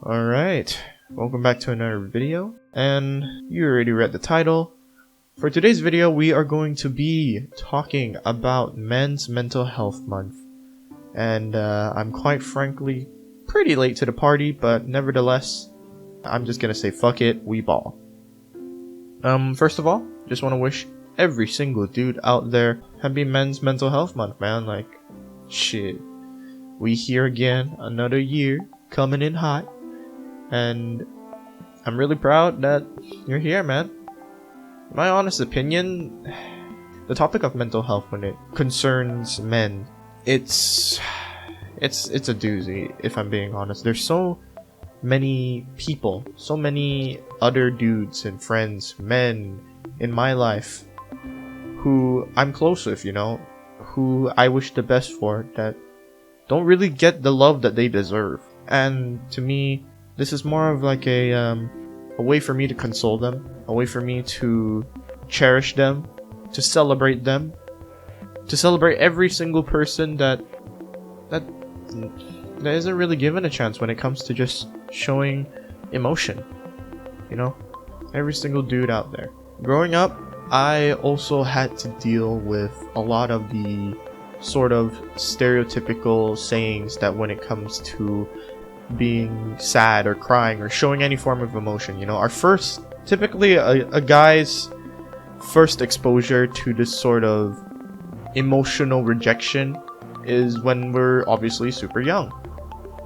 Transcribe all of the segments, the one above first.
Alright, welcome back to another video, and you already read the title. For today's video, we are going to be talking about Men's Mental Health Month. And I'm quite frankly pretty late to the party, but nevertheless, I'm just gonna say fuck it, we ball. First of all, just want to wish every single dude out there happy Men's Mental Health Month, man. Like, shit. We here again, another year, coming in hot. And I'm really proud that you're here, man. In my honest opinion, the topic of mental health when it concerns men, it's a doozy, if I'm being honest. There's so many people, so many other dudes and friends, men in my life who I'm close with, you know, who I wish the best for, that don't really get the love that they deserve. And to me, this is more of like a way for me to console them, a way for me to cherish them, to celebrate every single person that isn't really given a chance when it comes to just showing emotion. You know, every single dude out there. Growing up, I also had to deal with a lot of the sort of stereotypical sayings that when it comes to being sad or crying or showing any form of emotion, you know, typically a guy's first exposure to this sort of emotional rejection is when we're obviously super young.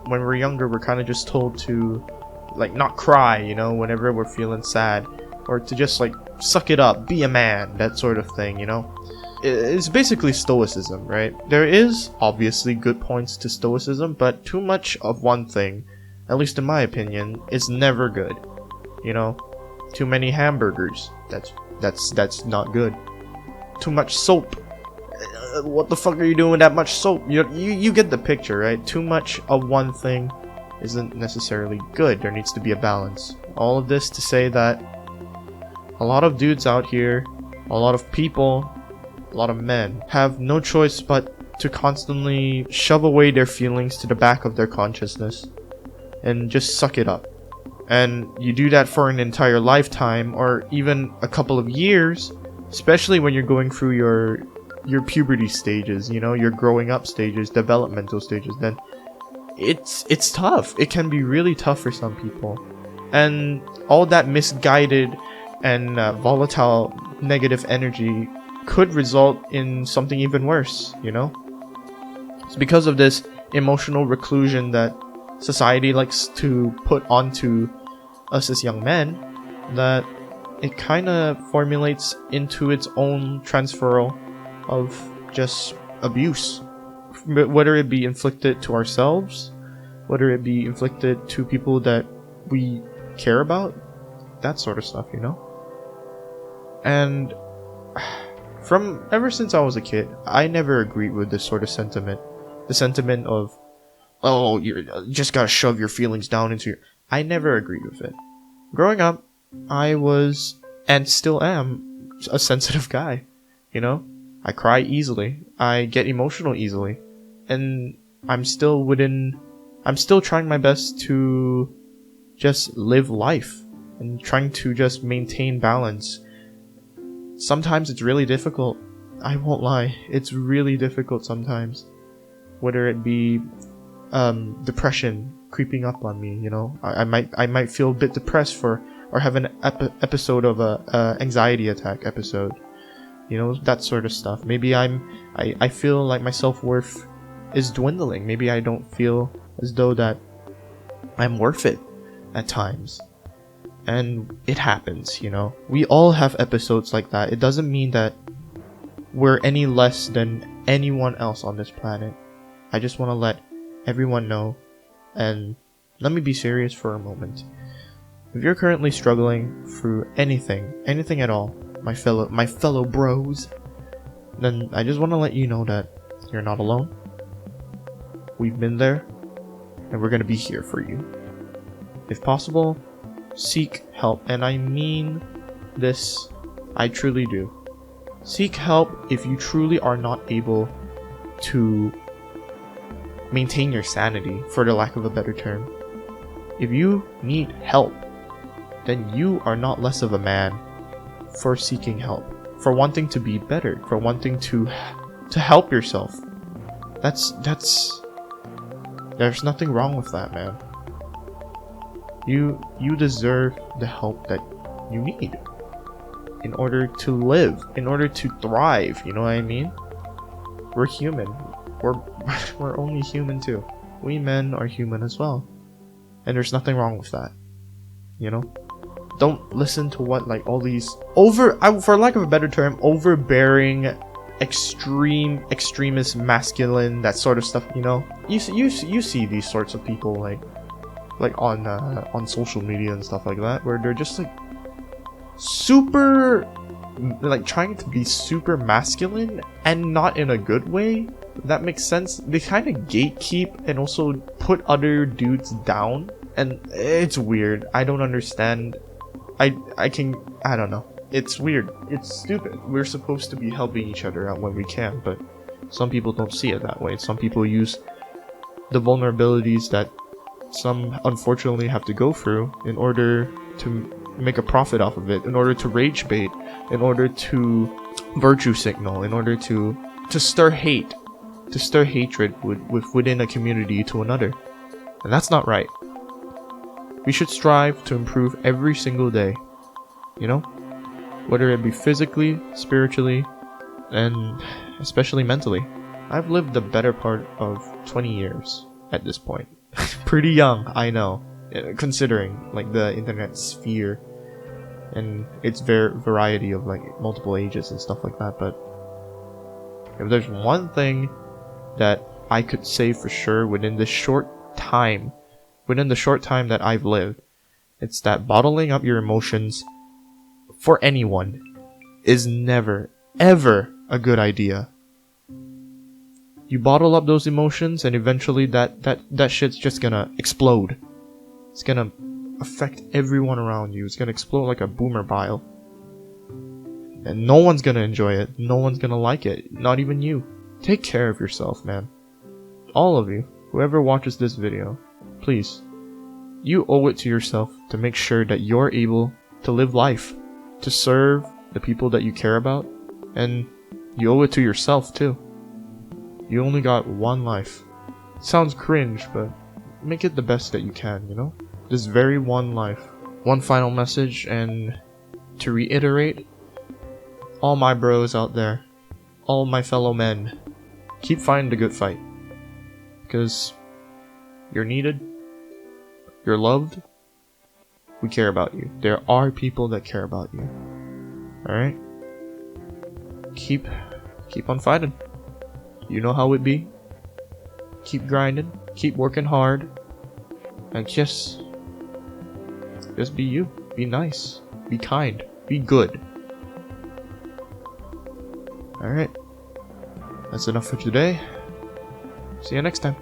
When we're younger, we're kind of just told to like not cry, you know, whenever we're feeling sad, or to just like suck it up, be a man, that sort of thing, you know. It's basically stoicism, right? There is obviously good points to stoicism, but too much of one thing, at least in my opinion, is never good. You know, too many hamburgers, that's not good. Too much soap. What the fuck are you doing with that much soap? You get the picture, right? Too much of one thing isn't necessarily good. There needs to be a balance. All of this to say that a lot of dudes out here, a lot of people, a lot of men have no choice but to constantly shove away their feelings to the back of their consciousness and just suck it up. And you do that for an entire lifetime or even a couple of years, especially when you're going through your puberty stages, you know, your growing up stages, developmental stages. Then it's tough. It can be really tough for some people. And all that misguided and volatile negative energy could result in something even worse, you know? It's because of this emotional reclusion that society likes to put onto us as young men that it kind of formulates into its own transferal of just abuse. Whether it be inflicted to ourselves, whether it be inflicted to people that we care about, that sort of stuff, you know? And from ever since I was a kid, I never agreed with this sort of sentiment. The sentiment of, oh, you just gotta shove your feelings down into your... I never agreed with it. Growing up, I was, and still am, a sensitive guy. You know? I cry easily. I get emotional easily. And I'm still trying my best to just live life. And trying to just maintain balance. Sometimes it's really difficult. I won't lie. It's really difficult sometimes. Whether it be depression creeping up on me, you know. I might feel a bit depressed or have an episode of a anxiety attack episode. You know, that sort of stuff. Maybe I feel like my self-worth is dwindling. Maybe I don't feel as though that I'm worth it at times. And it happens, you know. We all have episodes like that. It doesn't mean that we're any less than anyone else on this planet. I just want to let everyone know, and let me be serious for a moment. If you're currently struggling through anything at all, my fellow bros, then I just want to let you know that you're not alone. We've been there, and we're going to be here for you. If possible, seek help, and I mean this, I truly do. Seek help if you truly are not able to maintain your sanity, for the lack of a better term. If you need help, then you are not less of a man for seeking help, for wanting to be better, for wanting to help yourself. There's nothing wrong with that, man. You deserve the help that you need in order to live, in order to thrive, you know what I mean? We're human. We're only human too. We men are human as well. And there's nothing wrong with that. You know? Don't listen to what like all these for lack of a better term, overbearing, extremist masculine, that sort of stuff, you know? You see these sorts of people like on social media and stuff like that, where they're just like super, like trying to be super masculine and not in a good way. If that makes sense. They kind of gatekeep and also put other dudes down, and it's weird. I don't understand. I don't know. It's weird. It's stupid. We're supposed to be helping each other out when we can, but some people don't see it that way. Some people use the vulnerabilities that some unfortunately have to go through in order to make a profit off of it, in order to rage bait, in order to virtue signal, in order to stir hate, to stir hatred within a community to another. And that's not right. We should strive to improve every single day, you know? Whether it be physically, spiritually, and especially mentally. I've lived the better part of 20 years at this point. Pretty young, I know, considering like the internet sphere and its variety of like multiple ages and stuff like that. But if there's one thing that I could say for sure within the short time that I've lived, it's that bottling up your emotions for anyone is never, ever a good idea. You bottle up those emotions and eventually that shit's just gonna explode. It's gonna affect everyone around you. It's gonna explode like a boomer pile. And no one's gonna enjoy it. No one's gonna like it. Not even you. Take care of yourself, man. All of you, whoever watches this video, please, you owe it to yourself to make sure that you're able to live life, to serve the people that you care about, and you owe it to yourself too. You only got one life. Sounds cringe, but make it the best that you can, you know? This very one life. One final message, and to reiterate, all my bros out there, all my fellow men, keep fighting the good fight. Because you're needed, you're loved, we care about you. There are people that care about you. Alright? Keep on fighting. You know how it be. Keep grinding, keep working hard, and just be you. Be nice, be kind, be good. Alright, that's enough for today. See you next time.